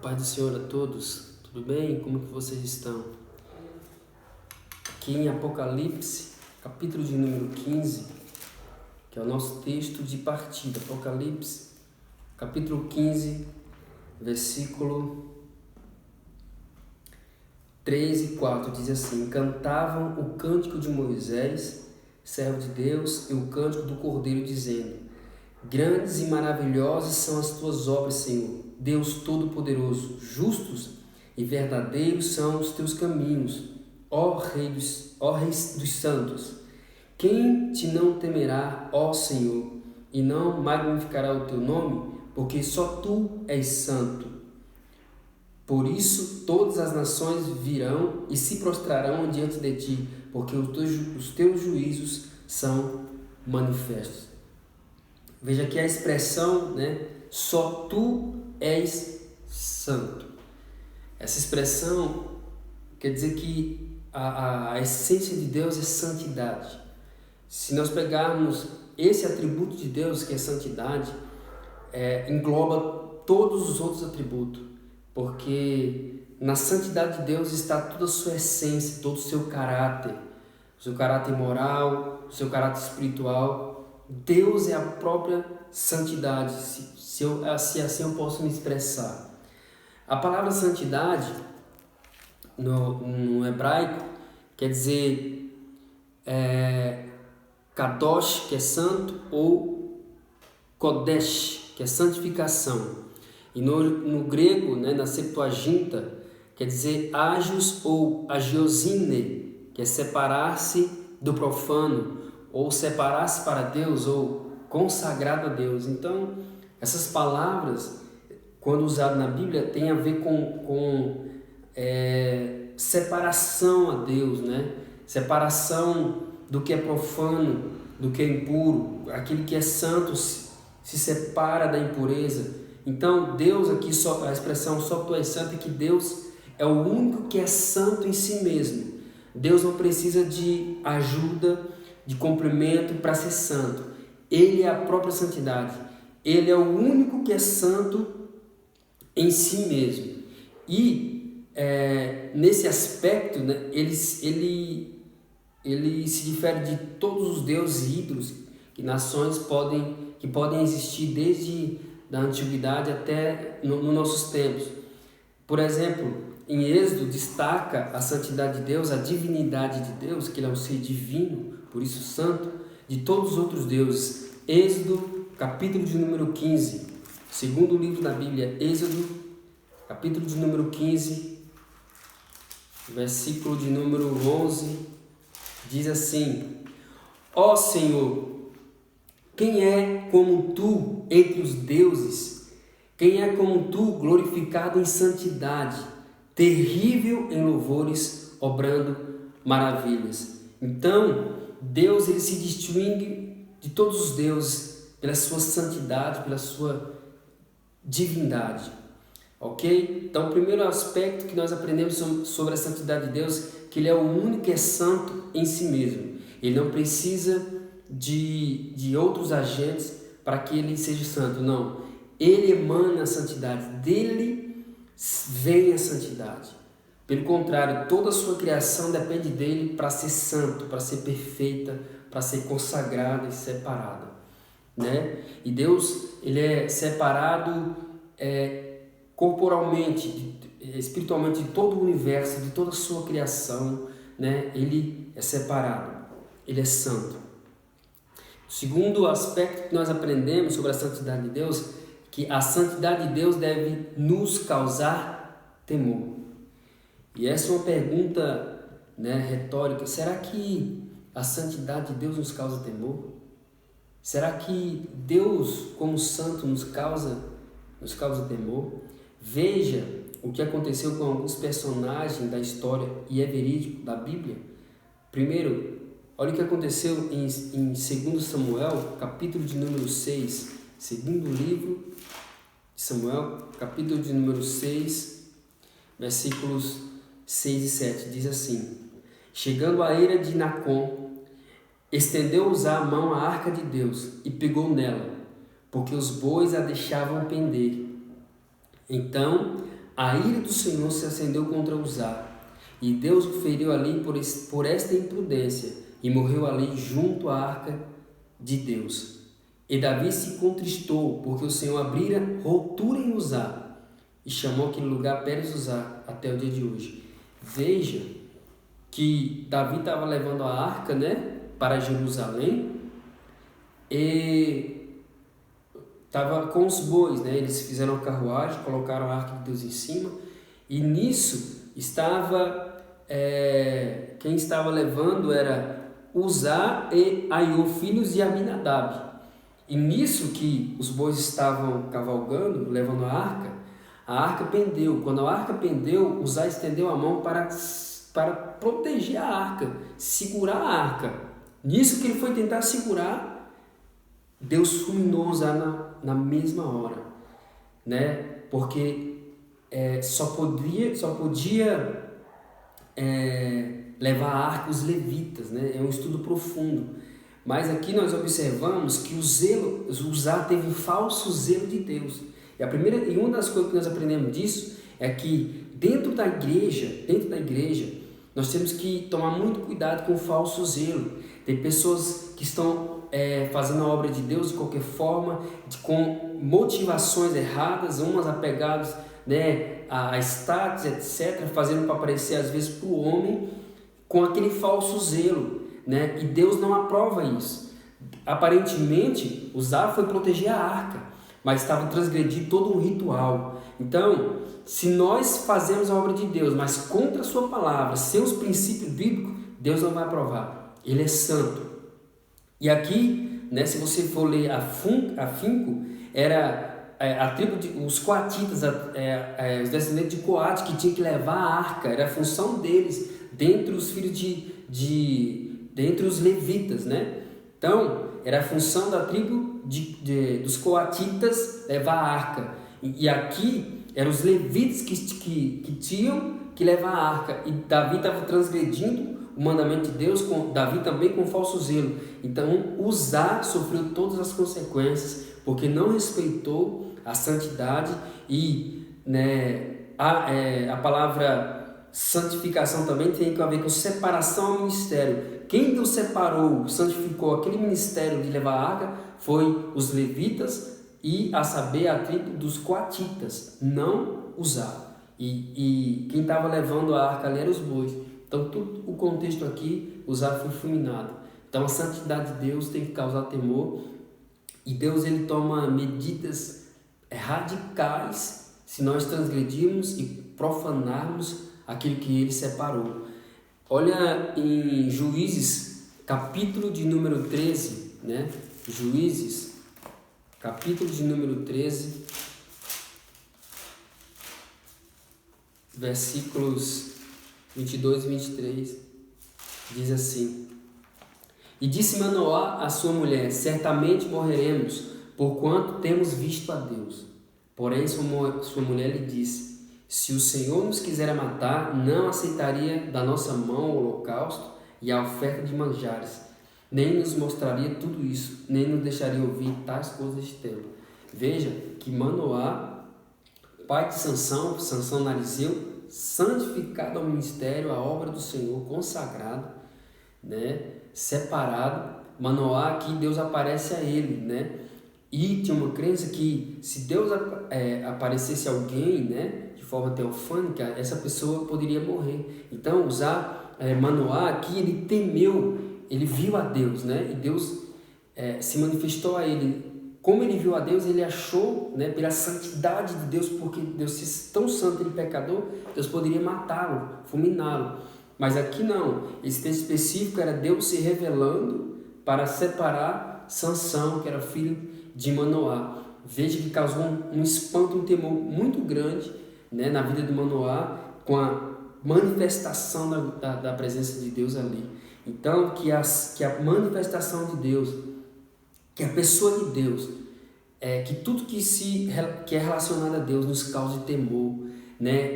Pai do Senhor a todos, tudo bem? Como que vocês estão? Aqui em Apocalipse, capítulo de número 15, que é o nosso texto de partida. Apocalipse, capítulo 15, versículo 3 e 4, diz assim: cantavam o cântico de Moisés, servo de Deus, e o cântico do Cordeiro, dizendo: grandes e maravilhosas são as tuas obras, Senhor, Deus Todo-Poderoso. Justos e verdadeiros são os teus caminhos, ó Reis dos santos. Quem te não temerá, ó Senhor, e não magnificará o teu nome? Porque só tu és santo. Por isso todas as nações virão e se prostrarão diante de ti, porque os teus juízos são manifestos. Veja aqui a expressão, só tu és santo. Essa expressão quer dizer que a essência de Deus é santidade. Se nós pegarmos esse atributo de Deus, que é santidade, engloba todos os outros atributos, porque na santidade de Deus está toda a sua essência, todo o seu caráter moral, o seu caráter espiritual. Deus é a própria santidade, se assim eu posso me expressar. A palavra santidade, no hebraico, quer dizer kadosh, que é santo, ou kodesh, que é santificação. E no grego, na Septuaginta, quer dizer agios ou agiosine, que é separar-se do profano, ou separar-se para Deus, ou consagrado a Deus. Então, essas palavras, quando usadas na Bíblia, tem a ver com separação a Deus, separação do que é profano, do que é impuro. Aquele que é santo se separa da impureza. Então, Deus aqui, a expressão só tu és santo, é que Deus é o único que é santo em si mesmo. Deus não precisa de ajuda, de complemento para ser santo. Ele é a própria santidade. Ele é o único que é santo em si mesmo. E nesse aspecto, ele se difere de todos os deuses e ídolos que nações que podem existir desde da antiguidade até nos nossos tempos. Por exemplo, em Êxodo destaca a santidade de Deus, a divindade de Deus, que ele é um ser divino, por isso santo, de todos os outros deuses. Êxodo, capítulo de número 15, segundo livro da Bíblia, Êxodo, capítulo de número 15, versículo de número 11, diz assim: ó Senhor, quem é como tu entre os deuses? Quem é como tu, glorificado em santidade, terrível em louvores, obrando maravilhas? Então, Deus ele se distingue de todos os deuses pela sua santidade, pela sua divindade. Ok? Então, o primeiro aspecto que nós aprendemos sobre a santidade de Deus, que ele é o único que é santo em si mesmo. Ele não precisa de outros agentes para que ele seja santo, não. Ele emana a santidade, dele vem a santidade. Pelo contrário, toda a sua criação depende dele para ser santo, para ser perfeita, para ser consagrada e separada. E Deus ele é separado corporalmente, espiritualmente de todo o universo, de toda a sua criação. Ele é separado, ele é santo. O segundo aspecto que nós aprendemos sobre a santidade de Deus, que a santidade de Deus deve nos causar temor. E essa é uma pergunta retórica. Será que a santidade de Deus nos causa temor? Será que Deus, como santo, nos causa temor? Veja o que aconteceu com alguns personagens da história, e é verídico, da Bíblia. Primeiro, olha o que aconteceu em 2 Samuel, capítulo de número 6. Segundo livro de Samuel, capítulo de número 6, versículos 6 e 7. Diz assim: chegando à eira de Nacon, estendeu Uzá a mão à arca de Deus e pegou nela, porque os bois a deixavam pender. Então a ira do Senhor se acendeu contra Uzá, e Deus o feriu ali por esta imprudência, e morreu ali junto à arca de Deus. E Davi se contristou, porque o Senhor abrira ruptura em Uzá, e chamou aquele lugar Pérez Uzá até o dia de hoje. Veja que Davi estava levando a arca, para Jerusalém, e estava com os bois, eles fizeram a carruagem, colocaram a arca de Deus em cima, e nisso estava, quem estava levando era Uzá e Aiô, filhos de Aminadab. E nisso que os bois estavam cavalgando, levando a arca pendeu. Quando a arca pendeu, Uzá estendeu a mão para proteger a arca, segurar a arca. Nisso que ele foi tentar segurar, Deus fulminou Uzá na mesma hora, porque só podia levar a arca os levitas, é um estudo profundo. Mas aqui nós observamos que Uzá teve um falso zelo de Deus. E uma das coisas que nós aprendemos disso é que dentro da igreja, nós temos que tomar muito cuidado com o falso zelo. Tem pessoas que estão fazendo a obra de Deus de qualquer forma, com motivações erradas, umas apegadas a status, etc., fazendo para aparecer às vezes para o homem, com aquele falso zelo. E Deus não aprova isso. Aparentemente, Uzá foi proteger a arca, mas estava transgredindo todo um ritual. Então, se nós fazemos a obra de Deus, mas contra a sua palavra, sem os princípios bíblicos, Deus não vai aprovar. Ele é santo. E aqui, se você for ler afinco, era a tribo os coatitas, os descendentes de Coate, que tinham que levar a arca, era a função deles, dentre os filhos dentre os levitas, Então, era a função da tribo dos coatitas levar a arca. E aqui, eram os levitas que tinham que levar a arca. E Davi estava transgredindo o mandamento de Deus, Davi também com falso zelo. Então, Uzá sofreu todas as consequências, porque não respeitou a santidade e a palavra santificação também tem a ver com separação ao ministério. Quem Deus separou, santificou aquele ministério de levar a arca foi os levitas e, a saber, a tribo dos coatitas, não Uzá. E quem estava levando a arca ali eram os bois. Então, todo o contexto aqui, Uzá foi fulminado. Então, a santidade de Deus tem que causar temor. E Deus ele toma medidas radicais se nós transgredirmos e profanarmos aquilo que ele separou. Olha em Juízes, capítulo de número 13, Juízes, capítulo de número 13, versículos 22 e 23, diz assim: E disse Manoá à sua mulher: Certamente morreremos, porquanto temos visto a Deus. Porém sua mulher lhe disse: Se o Senhor nos quiser matar, não aceitaria da nossa mão o holocausto e a oferta de manjares, nem nos mostraria tudo isso, nem nos deixaria ouvir tais coisas deste tempo. Veja que Manoá, pai de Sansão narizeu, santificado ao ministério, à obra do Senhor, consagrado, separado. Manoá aqui, Deus aparece a ele, E tinha uma crença que se Deus aparecesse a alguém, de forma teofânica, essa pessoa poderia morrer. Então, Manoá aqui, ele temeu, ele viu a Deus, E Deus se manifestou a ele. Como ele viu a Deus, ele achou, pela santidade de Deus, porque Deus, se tão santo e pecador, Deus poderia matá-lo, fulminá-lo. Mas aqui não. Esse texto específico era Deus se revelando para separar Sansão, que era filho de Manoá. Veja que causou um espanto, um temor muito grande, na vida de Manoá, com a manifestação da presença de Deus ali. Então, que a manifestação de Deus, que a pessoa de Deus, que tudo que é relacionado a Deus nos cause temor,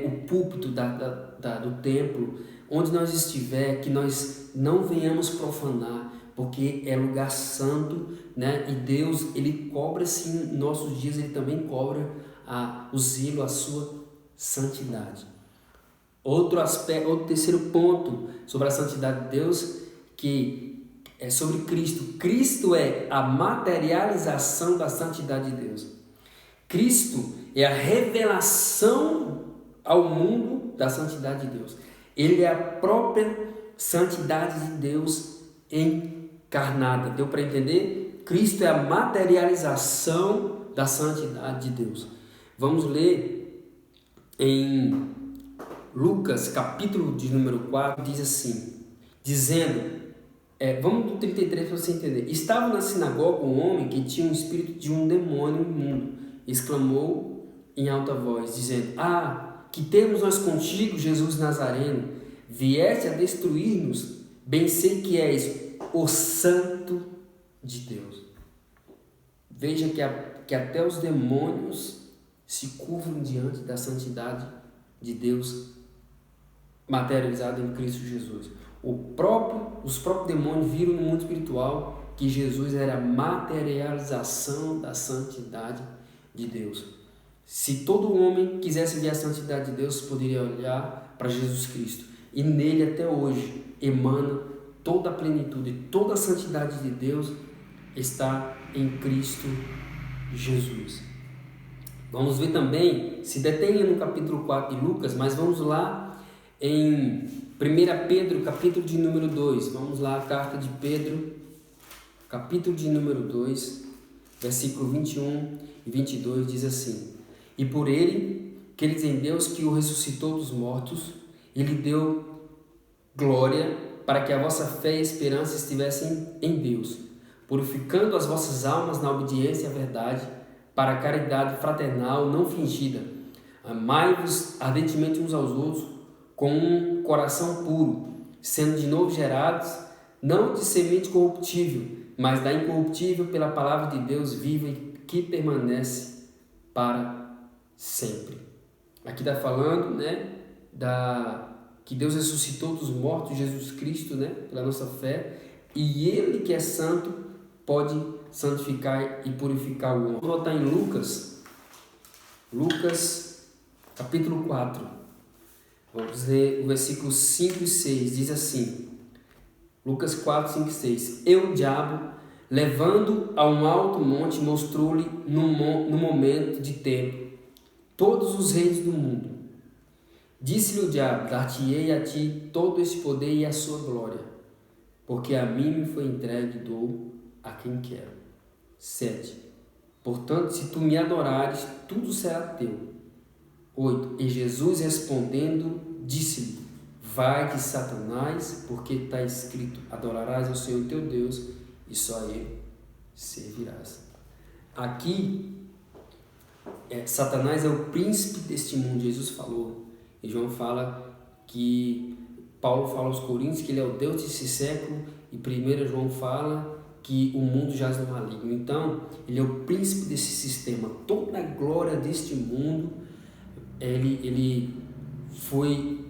O púlpito do templo, onde nós estiver, que nós não venhamos profanar, porque é lugar santo, E Deus, ele cobra sim, em nossos dias ele também cobra o zelo, a sua santidade. Outro aspecto, outro terceiro ponto sobre a santidade de Deus, que é sobre Cristo. Cristo é a materialização da santidade de Deus. Cristo é a revelação ao mundo da santidade de Deus. Ele é a própria santidade de Deus encarnada. Deu para entender? Cristo é a materialização da santidade de Deus. Vamos ler em Lucas, capítulo de número 4, diz assim, dizendo, vamos do 33 para você entender. Estava na sinagoga um homem que tinha um espírito de um demônio imundo. Exclamou em alta voz, dizendo, que temos nós contigo, Jesus Nazareno? Vieste a destruir-nos? Bem sei que és o Santo de Deus. Veja que até os demônios se curvam diante da santidade de Deus materializada em Cristo Jesus. Os próprios demônios viram no mundo espiritual que Jesus era a materialização da santidade de Deus. Se todo homem quisesse ver a santidade de Deus, poderia olhar para Jesus Cristo. E nele até hoje emana toda a plenitude, toda a santidade de Deus está em Cristo Jesus. Vamos ver também, se detenha no capítulo 4 de Lucas, mas vamos lá em 1 Pedro, capítulo de número 2. Vamos lá, a carta de Pedro, capítulo de número 2, versículo 21 e 22, diz assim: E por ele, credes em Deus que o ressuscitou dos mortos, e lhe deu glória, para que a vossa fé e esperança estivessem em Deus, purificando as vossas almas na obediência à verdade, para a caridade fraternal não fingida. Amai-vos ardentemente uns aos outros, com um coração puro, sendo de novo gerados, não de semente corruptível, mas da incorruptível, pela palavra de Deus viva e que permanece para sempre. Aqui está falando, que Deus ressuscitou dos mortos, Jesus Cristo, pela nossa fé, e Ele que é santo pode santificar e purificar o homem. Vamos voltar em Lucas, capítulo 4. Vamos ler o versículo 5 e 6, diz assim, Lucas 4, 5 e 6. E o diabo, levando a um alto monte, mostrou-lhe no momento de tempo todos os reis do mundo. Disse-lhe o diabo, dar-te-ei a ti todo esse poder e a sua glória, porque a mim me foi entregue e dou a quem quero. 7. Portanto, se tu me adorares, tudo será teu. 8. E Jesus respondendo, disse-lhe, vai-te, Satanás, porque está escrito, adorarás ao Senhor teu Deus e só a Ele servirás. Aqui, Satanás é o príncipe deste mundo. Jesus falou, e João fala que, Paulo fala aos Coríntios que ele é o Deus desse século, e 1 João fala que o mundo jaz no maligno. Então, ele é o príncipe desse sistema. Toda a glória deste mundo, ele foi,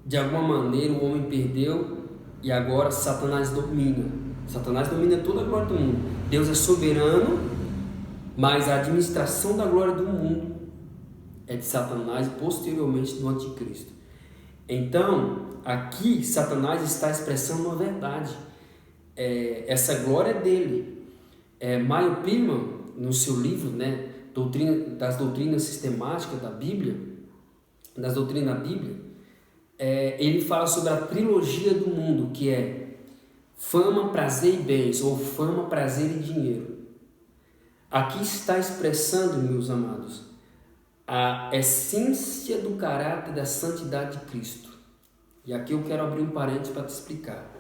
de alguma maneira, o homem perdeu, e agora Satanás domina. Satanás domina toda a glória do mundo. Deus é soberano, mas a administração da glória do mundo é de Satanás e posteriormente do anticristo. Então, aqui Satanás está expressando uma verdade. Essa glória é dele. Maio Pilman, no seu livro, das doutrinas sistemáticas da Bíblia, das doutrinas da Bíblia, ele fala sobre a trilogia do mundo, que é fama, prazer e bens, ou fama, prazer e dinheiro. Aqui está expressando, meus amados, a essência do caráter da santidade de Cristo. E aqui eu quero abrir um parênteses para te explicar.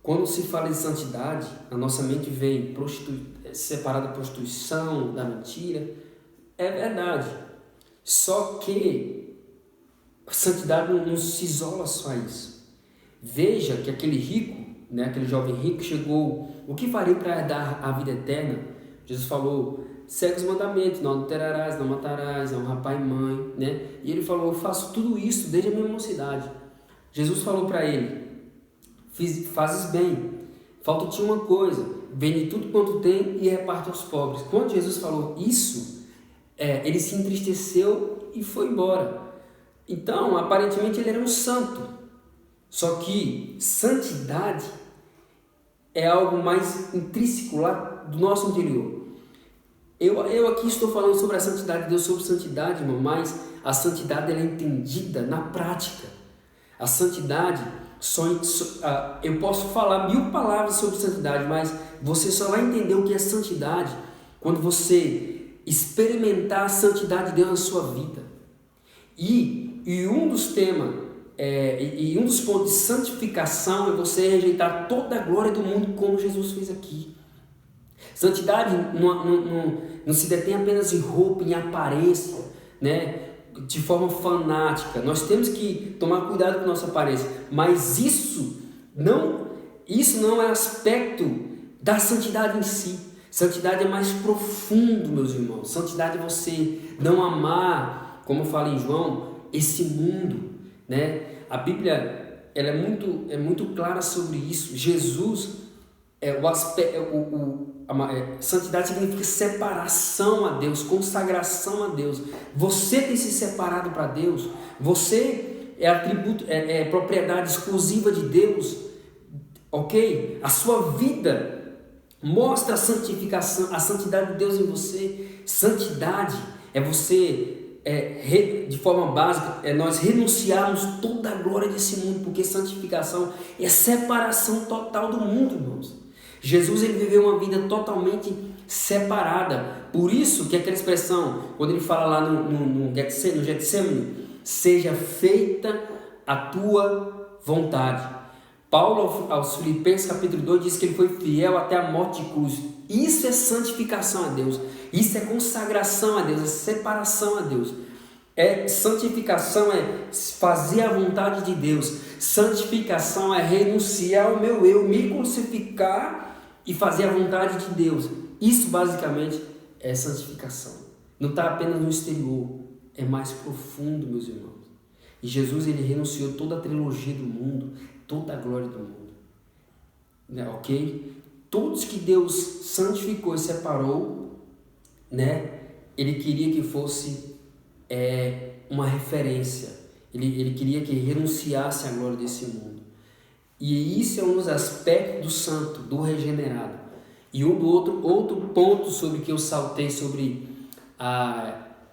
Quando se fala de santidade, a nossa mente vem separada da prostituição, da mentira. É verdade. Só que a santidade não se isola só a isso. Veja que aquele rico, aquele jovem rico chegou, o que farei para herdar a vida eterna? Jesus falou, segue os mandamentos, não adulterarás, não matarás, honra pai e mãe, E ele falou, eu faço tudo isso desde a minha mocidade. Jesus falou para ele, fazes bem, falta-te uma coisa, vende tudo quanto tem e reparte aos pobres. Quando Jesus falou isso, ele se entristeceu e foi embora. Então, aparentemente ele era um santo. Só que santidade é algo mais intrínseco lá do nosso interior. Eu aqui estou falando sobre a santidade de Deus, sobre santidade, irmão, mas a santidade ela é entendida na prática. A santidade, eu posso falar 1000 palavras sobre santidade, mas você só vai entender o que é santidade quando você experimentar a santidade de Deus na sua vida. E um dos temas, um dos pontos de santificação é você rejeitar toda a glória do mundo como Jesus fez aqui. Santidade não se detém apenas em roupa, em aparência, né? De forma fanática. Nós temos que tomar cuidado com nossa aparência, mas isso não é aspecto da santidade em si. Santidade é mais profundo, meus irmãos. Santidade é você não amar, como fala em João, esse mundo, né? A Bíblia ela é muito clara sobre isso. Jesus santidade significa separação a Deus, consagração a Deus. Você tem se separado para Deus. Você é atributo, propriedade exclusiva de Deus, ok? A sua vida mostra a santificação, a santidade de Deus em você. Santidade é você de forma básica, nós renunciarmos toda a glória desse mundo, porque santificação é separação total do mundo, irmãos. Jesus ele viveu uma vida totalmente separada. Por isso que aquela expressão, quando ele fala lá no Getsemane, seja feita a tua vontade. Paulo aos Filipenses capítulo 2 diz que ele foi fiel até a morte de cruz. Isso é santificação a Deus. Isso é consagração a Deus, é separação a Deus. Santificação é fazer a vontade de Deus. Santificação é renunciar ao meu eu, me crucificar e fazer a vontade de Deus. Isso basicamente é santificação. Não está apenas no exterior, é mais profundo, meus irmãos. E Jesus ele renunciou toda a trilogia do mundo, toda a glória do mundo, né? Ok? Todos que Deus santificou e separou, né? Ele queria que fosse uma referência. Ele queria que renunciasse à glória desse mundo. E isso é um dos aspectos do santo, do regenerado. E outro ponto sobre que eu saltei sobre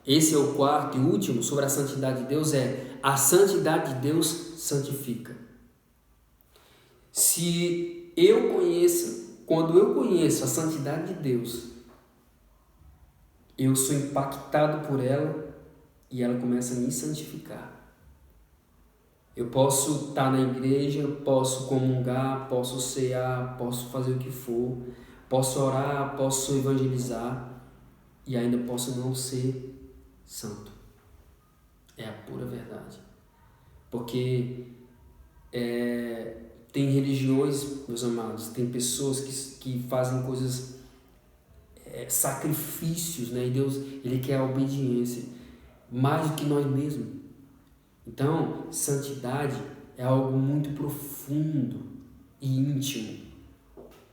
esse é o quarto e último, sobre a santidade de Deus, a santidade de Deus santifica. Quando eu conheço a santidade de Deus, eu sou impactado por ela e ela começa a me santificar. Eu posso estar na igreja, posso comungar, posso cear, posso fazer o que for, posso orar, posso evangelizar e ainda posso não ser santo. É a pura verdade. Porque tem religiões, meus amados, tem pessoas que fazem coisas, sacrifícios, né? E Deus ele quer a obediência mais do que nós mesmos. Então, santidade é algo muito profundo e íntimo.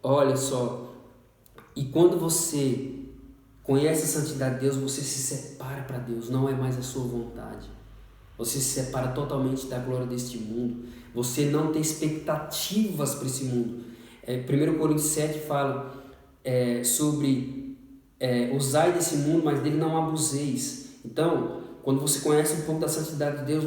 Olha só, e quando você conhece a santidade de Deus, você se separa para Deus, não é mais a sua vontade. Você se separa totalmente da glória deste mundo. Você não tem expectativas para esse mundo. 1 Coríntios 7 fala sobre usai desse mundo, mas dele não abuseis. Então, quando você conhece um pouco da santidade de Deus,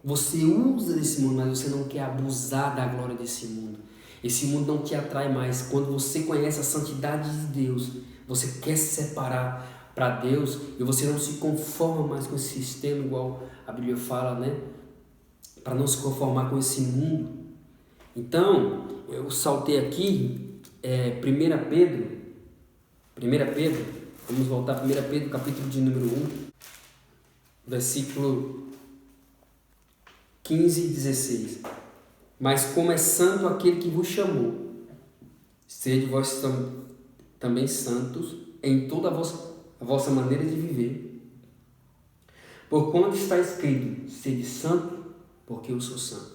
você usa desse mundo, mas você não quer abusar da glória desse mundo. Esse mundo não te atrai mais. Quando você conhece a santidade de Deus, você quer se separar para Deus e você não se conforma mais com esse sistema, igual a Bíblia fala, né? Para não se conformar com esse mundo. Então, eu saltei aqui, 1 Pedro, vamos voltar a 1 Pedro, capítulo de número 1. Versículo 15 e 16. Mas como é santo aquele que vos chamou, sede vós também santos em toda a vossa maneira de viver. Porquanto está escrito, sede santo, porque eu sou santo.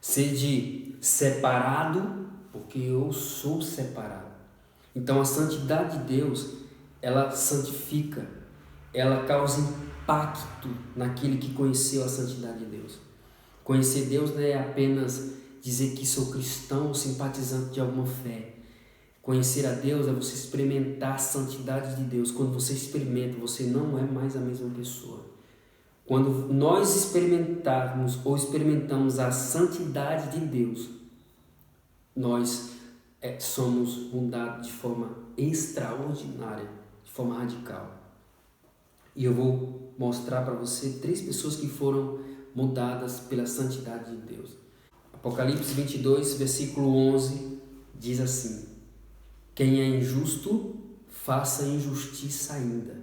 Sede separado, porque eu sou separado. Então a santidade de Deus, ela santifica, ela causa impacto naquele que conheceu a santidade de Deus. Conhecer Deus não é apenas dizer que sou cristão ou simpatizante de alguma fé. Conhecer a Deus é você experimentar a santidade de Deus. Quando você experimenta, você não é mais a mesma pessoa. Quando nós experimentarmos ou experimentamos a santidade de Deus, nós somos mudados de forma extraordinária, de forma radical. E eu vou mostrar para você 3 pessoas que foram mudadas pela santidade de Deus. Apocalipse 22, versículo 11, diz assim: quem é injusto, faça injustiça ainda.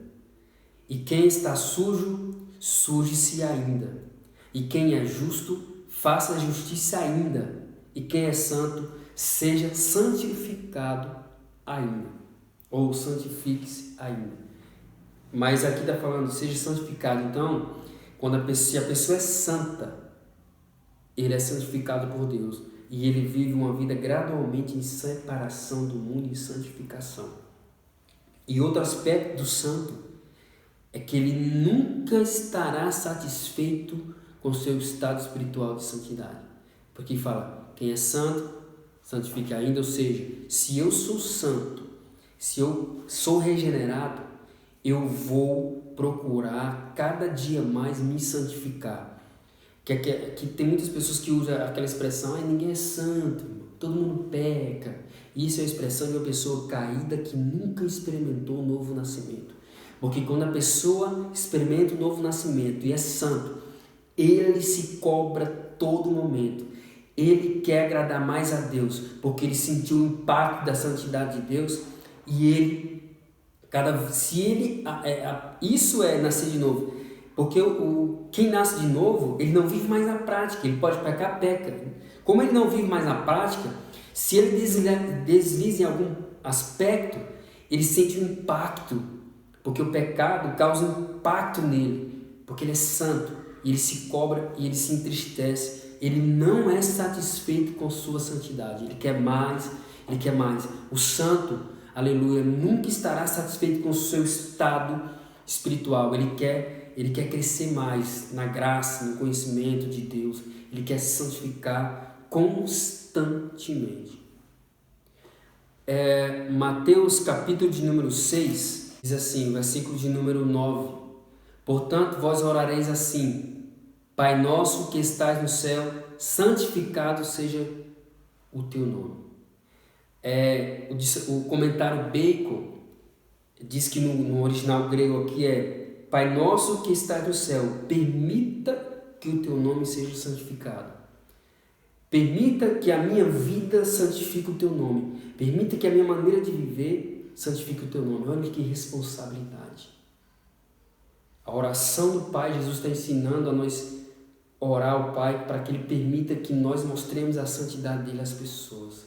E quem está sujo, suje-se ainda. E quem é justo, faça justiça ainda. E quem é santo, seja santificado ainda. Ou santifique-se ainda. Mas aqui está falando, seja santificado. Então, se a pessoa é santa, ele é santificado por Deus. E ele vive uma vida gradualmente em separação do mundo e santificação. E outro aspecto do santo é que ele nunca estará satisfeito com seu estado espiritual de santidade. Porque fala, quem é santo, santifique ainda. Ou seja, se eu sou santo, se eu sou regenerado, eu vou procurar cada dia mais me santificar. Que tem muitas pessoas que usam aquela expressão, ninguém é santo, todo mundo peca. Isso é a expressão de uma pessoa caída que nunca experimentou o novo nascimento. Porque quando a pessoa experimenta o novo nascimento e é santo, ele se cobra todo momento. Ele quer agradar mais a Deus, porque ele sentiu o impacto da santidade de Deus e isso é nascer de novo. Porque quem nasce de novo, ele não vive mais na prática, ele pode pecar, peca. Como ele não vive mais na prática, se ele desliza em algum aspecto, ele sente um impacto, porque o pecado causa um impacto nele, porque ele é santo, e ele se cobra e ele se entristece, ele não é satisfeito com sua santidade, ele quer mais, ele quer mais. O santo, aleluia, nunca estará satisfeito com o seu estado espiritual, ele quer crescer mais na graça, no conhecimento de Deus. Ele quer se santificar constantemente. Mateus capítulo de número 6, diz assim, versículo de número 9. Portanto, vós orareis assim: Pai nosso que estás no céu, santificado seja o teu nome. O comentário Bacon diz que no original grego aqui Pai nosso que estás no céu, permita que o teu nome seja santificado. Permita que a minha vida santifique o teu nome. Permita que a minha maneira de viver santifique o teu nome. Olha que responsabilidade. A oração do Pai, Jesus está ensinando a nós orar ao Pai para que Ele permita que nós mostremos a santidade dEle às pessoas.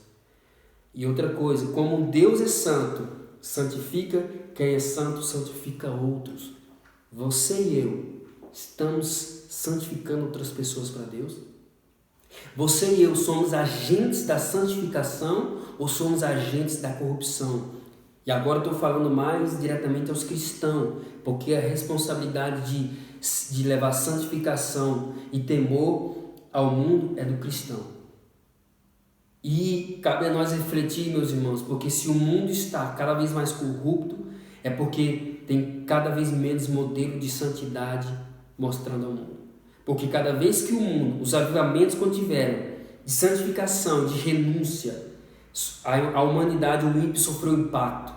E outra coisa, como Deus é santo, santifica quem é santo, santifica outros. Você e eu estamos santificando outras pessoas para Deus? Você e eu somos agentes da santificação ou somos agentes da corrupção? E agora estou falando mais diretamente aos cristãos, porque a responsabilidade de levar santificação e temor ao mundo é do cristão. E cabe a nós refletir, meus irmãos, porque se o mundo está cada vez mais corrupto, é porque tem cada vez menos modelo de santidade mostrando ao mundo. Porque cada vez que o mundo, os avivamentos quando tiveram de santificação, de renúncia, a humanidade, o ímpio sofreu impacto.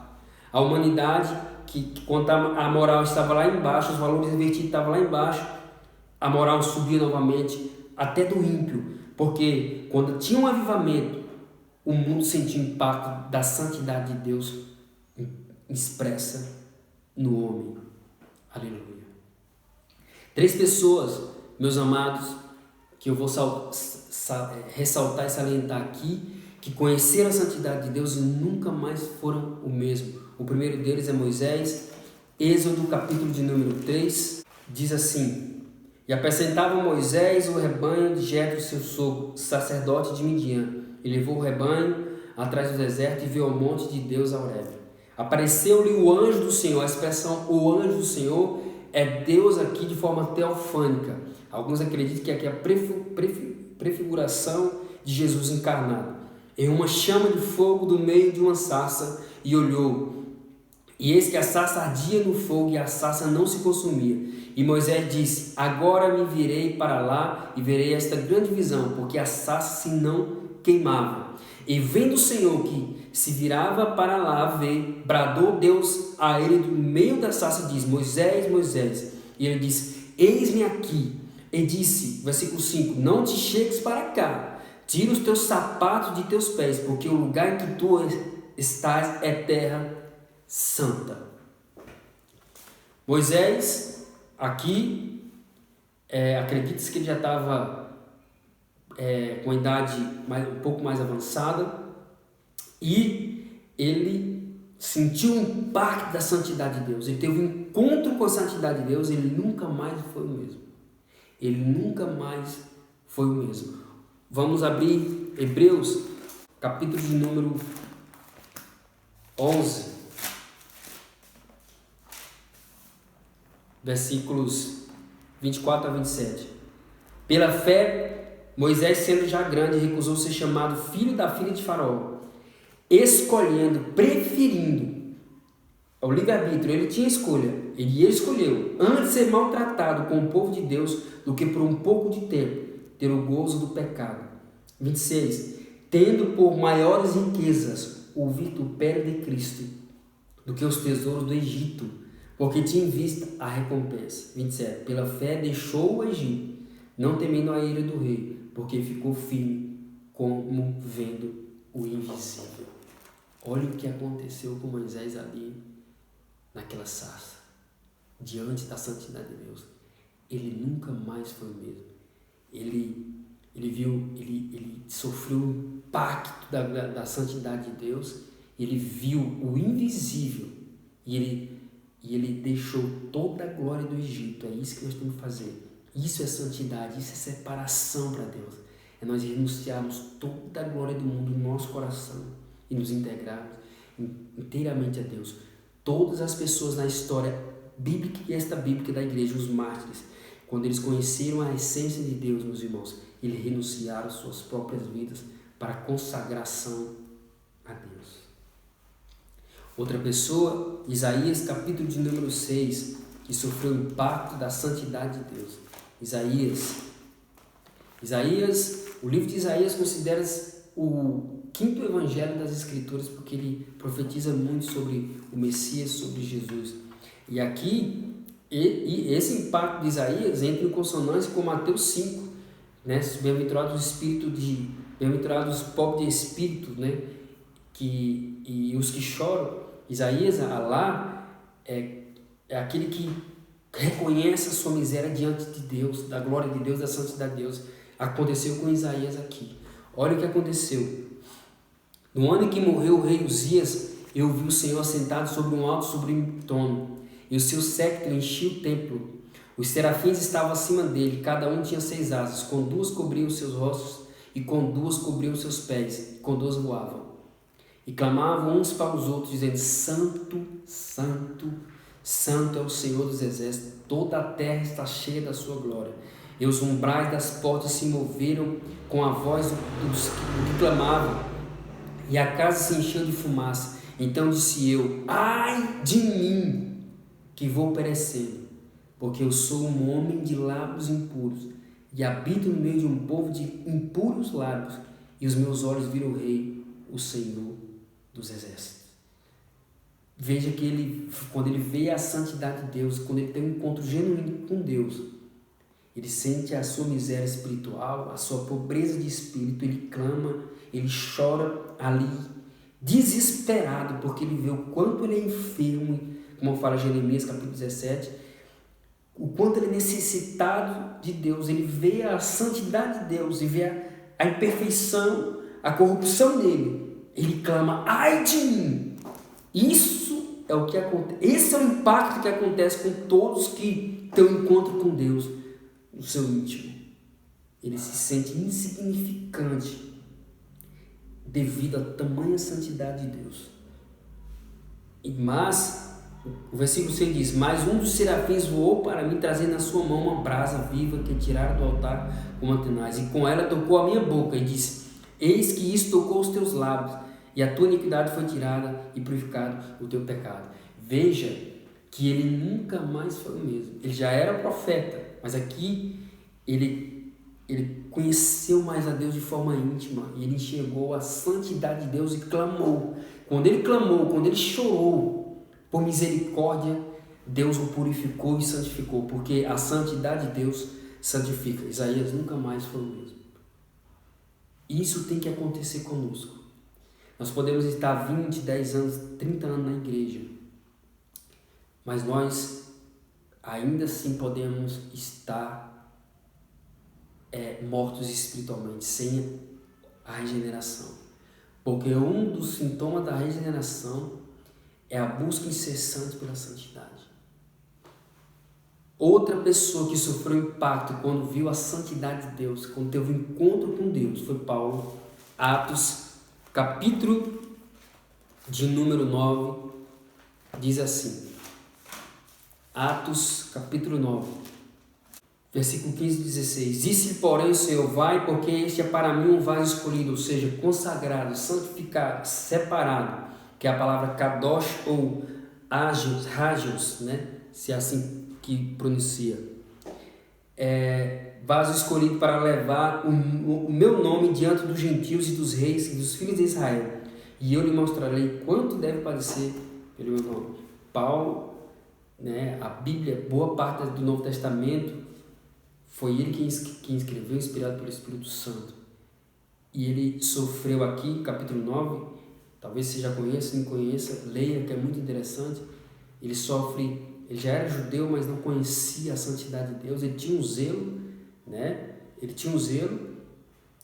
A humanidade, que quando a moral estava lá embaixo, os valores invertidos estavam lá embaixo, a moral subia novamente, até do ímpio. Porque quando tinha um avivamento, o mundo sentia o impacto da santidade de Deus expressa no homem. Aleluia. 3 pessoas, meus amados, que eu vou ressaltar e salientar aqui, que conheceram a santidade de Deus e nunca mais foram o mesmo. O primeiro deles é Moisés. Êxodo capítulo de número 3 diz assim: E apacentava Moisés o rebanho de Jetro, seu sogro, sacerdote de Midian. E levou o rebanho atrás do deserto e veio ao monte de Deus a Horebe. Apareceu-lhe o anjo do Senhor. A expressão o anjo do Senhor é Deus aqui de forma teofânica. Alguns acreditam que aqui é a prefiguração de Jesus encarnado. Em uma chama de fogo do meio de uma sarça, e olhou. E eis que a sarça ardia no fogo, e a sarça não se consumia. E Moisés disse: agora me virei para lá e verei esta grande visão, porque a sarça se não queimava. E vendo o Senhor que se virava para lá ver, bradou Deus a ele do meio da sarça e diz: Moisés, Moisés. E ele disse: eis-me aqui. E disse, versículo 5: não te chegues para cá, tira os teus sapatos de teus pés, porque o lugar em que tu estás é terra santa. Moisés, aqui, acredita-se que ele já estava com a idade um pouco mais avançada, e ele sentiu o impacto da santidade de Deus. Ele teve um encontro com a santidade de Deus, ele nunca mais foi o mesmo. Ele nunca mais foi o mesmo. Vamos abrir Hebreus, capítulo de número 11, versículos 24 a 27. Pela fé, Moisés, sendo já grande, recusou ser chamado filho da filha de Faraó, escolhendo, preferindo, o livre-arbítrio. Ele tinha escolha, ele escolheu antes ser maltratado com o povo de Deus do que por um pouco de tempo ter o gozo do pecado. 26. Tendo por maiores riquezas o vitupério de Cristo do que os tesouros do Egito, porque tinha em vista a recompensa. 27. Pela fé deixou o Egito, não temendo a ira do rei, porque ficou firme como vendo o invisível. Olha o que aconteceu com Moisés ali naquela sarça, diante da santidade de Deus. Ele nunca mais foi o mesmo. Ele sofreu o impacto da santidade de Deus. Ele viu o invisível e ele deixou toda a glória do Egito. É isso que nós temos que fazer. Isso é santidade, isso é separação para Deus. É nós renunciarmos toda a glória do mundo no nosso coração e nos integrarmos inteiramente a Deus. Todas as pessoas na história bíblica e extra-bíblica da igreja, os mártires, quando eles conheceram a essência de Deus, meus irmãos, eles renunciaram suas próprias vidas para a consagração a Deus. Outra pessoa, Isaías, capítulo de número 6, que sofreu o impacto da santidade de Deus. Isaías, o livro de Isaías considera-se o quinto evangelho das Escrituras, porque ele profetiza muito sobre o Messias, sobre Jesus. E aqui, esse impacto de Isaías entra em consonância com Mateus 5, né? Bem-aventurados os pobres de espírito, né? E os que choram. Isaías, lá, é aquele que reconhece a sua miséria diante de Deus, da glória de Deus, da santidade de Deus. Aconteceu com Isaías aqui. Olha o que aconteceu. No ano em que morreu o rei Uzias, eu vi o Senhor assentado sobre um alto sublime trono, e o seu séquito enchia o templo. Os serafins estavam acima dele, cada um tinha 6 asas, com 2 cobriam os seus rostos, e com 2 cobriam os seus pés, e com 2 voavam. E clamavam uns para os outros, dizendo: Santo, Santo, Santo é o Senhor dos exércitos, toda a terra está cheia da sua glória. E os umbrais das portas se moveram com a voz dos que clamavam, e a casa se encheu de fumaça. Então disse eu: ai de mim, que vou perecendo, porque eu sou um homem de lábios impuros, e habito no meio de um povo de impuros lábios, e os meus olhos viram o Rei, o Senhor dos exércitos. Veja que quando ele vê a santidade de Deus, quando ele tem um encontro genuíno com Deus, ele sente a sua miséria espiritual, a sua pobreza de espírito, ele clama, ele chora ali, desesperado, porque ele vê o quanto ele é enfermo, como fala Jeremias capítulo 17, o quanto ele é necessitado de Deus. Ele vê a santidade de Deus e vê a imperfeição, a corrupção dele. Ele clama: ai de mim! Isso é o que acontece. Esse é o impacto que acontece com todos que têm um encontro com Deus no seu íntimo. Ele se sente insignificante devido à tamanha santidade de Deus. Mas, o versículo 6 diz: mas um dos serafins voou para mim, trazendo na sua mão uma brasa viva que tiraram do altar com mantenais, e com ela tocou a minha boca e disse: eis que isso tocou os teus lábios, e a tua iniquidade foi tirada e purificado o teu pecado. Veja que ele nunca mais foi o mesmo. Ele já era profeta, mas aqui ele conheceu mais a Deus de forma íntima, e ele enxergou a santidade de Deus e clamou. Quando ele chorou por misericórdia, Deus o purificou e santificou, porque a santidade de Deus santifica. Isaías nunca mais foi o mesmo. Isso tem que acontecer conosco. Nós podemos estar 20, 10 anos, 30 anos na igreja, mas nós ainda assim podemos estar mortos espiritualmente, sem a regeneração. Porque um dos sintomas da regeneração é a busca incessante pela santidade. Outra pessoa que sofreu impacto quando viu a santidade de Deus, quando teve um encontro com Deus, foi Paulo. Atos, capítulo de número 9, diz assim. Atos, capítulo 9, versículo 15 e 16. Disse-lhe, porém, o Senhor: vai, porque este é para mim um vaso escolhido, ou seja, consagrado, santificado, separado, que é a palavra kadosh ou hagios, né? Se é assim que pronuncia. Vaso escolhido para levar o meu nome diante dos gentios e dos reis e dos filhos de Israel. E eu lhe mostrarei quanto deve padecer pelo meu nome. Paulo, né, a Bíblia, boa parte do Novo Testamento, foi ele quem escreveu, inspirado pelo Espírito Santo. E ele sofreu aqui, capítulo 9, talvez você já conheça, não conheça, leia, que é muito interessante. Ele já era judeu, mas não conhecia a santidade de Deus. Ele tinha um zelo, né?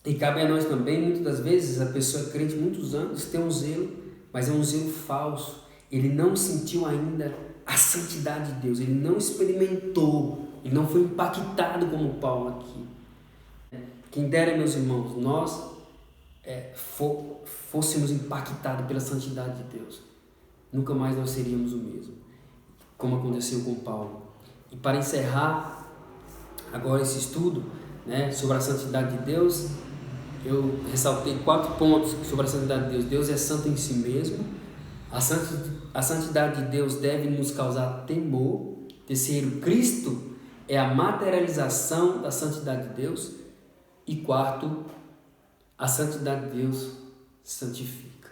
E cabe a nós também, muitas das vezes, a pessoa é crente há muitos anos, tem um zelo, mas é um zelo falso. Ele não sentiu ainda a santidade de Deus, ele não experimentou, ele não foi impactado como Paulo aqui. Quem dera, meus irmãos, nós fôssemos impactados pela santidade de Deus. Nunca mais nós seríamos o mesmo, como aconteceu com Paulo. E para encerrar agora esse estudo, né, sobre a santidade de Deus, eu ressaltei 4 pontos sobre a santidade de Deus. Deus é santo em si mesmo. A santidade de Deus deve nos causar temor. Terceiro, Cristo é a materialização da santidade de Deus. E quarto, a santidade de Deus santifica.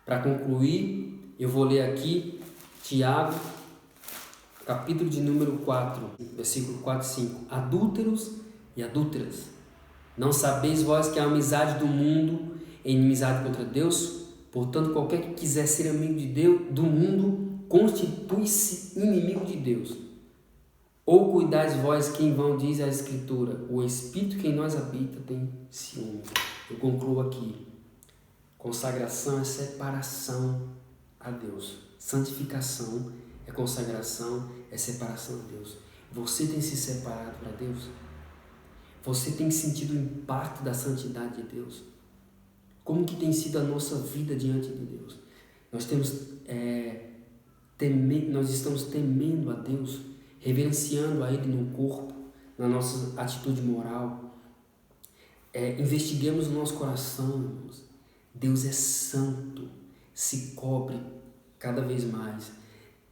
Para concluir, eu vou ler aqui Tiago, capítulo de número 4, versículo 4 e 5. Adúlteros e adúlteras, não sabeis vós que a amizade do mundo é inimizade contra Deus? Portanto, qualquer que quiser ser amigo de Deus, do mundo, constitui-se inimigo de Deus. Ou cuidais vós que em vão diz a Escritura: o Espírito que em nós habita tem ciúme. Eu concluo aqui. Consagração é separação a Deus. Santificação é consagração, é separação a Deus. Você tem se separado para Deus? Você tem sentido o impacto da santidade de Deus? Como que tem sido a nossa vida diante de Deus? Nós estamos temendo a Deus, reverenciando a Ele no corpo, na nossa atitude moral. Investiguemos o nosso coração, irmãos. Deus é santo, se cobre cada vez mais.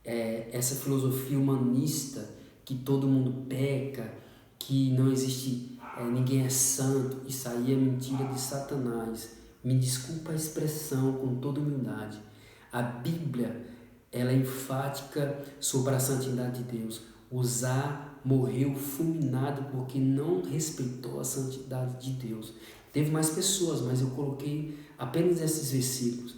Essa filosofia humanista que todo mundo peca, que não existe, ninguém é santo, isso aí é mentira de Satanás. Me desculpa a expressão com toda humildade. A Bíblia, ela é enfática sobre a santidade de Deus. Uzá morreu fulminado porque não respeitou a santidade de Deus. Teve mais pessoas, mas eu coloquei apenas esses versículos.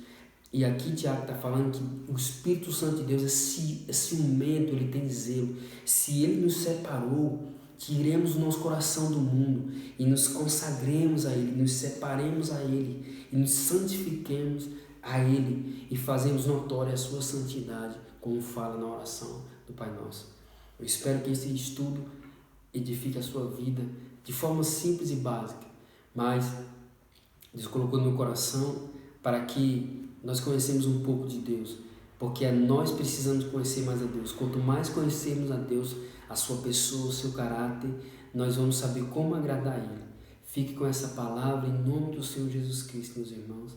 E aqui Tiago está falando que o Espírito Santo de Deus é ciumento, ele tem zelo. Se ele nos separou, tiremos o nosso coração do mundo e nos consagremos a Ele, nos separemos a Ele e nos santifiquemos a Ele e fazemos notória a sua santidade, como fala na oração do Pai Nosso. Eu espero que esse estudo edifique a sua vida de forma simples e básica, mas Deus colocou no meu coração para que nós conhecemos um pouco de Deus. porque nós precisamos conhecer mais a Deus. Quanto mais conhecermos a Deus, a sua pessoa, o seu caráter, nós vamos saber como agradar a Ele. Fique com essa palavra em nome do Senhor Jesus Cristo, meus irmãos.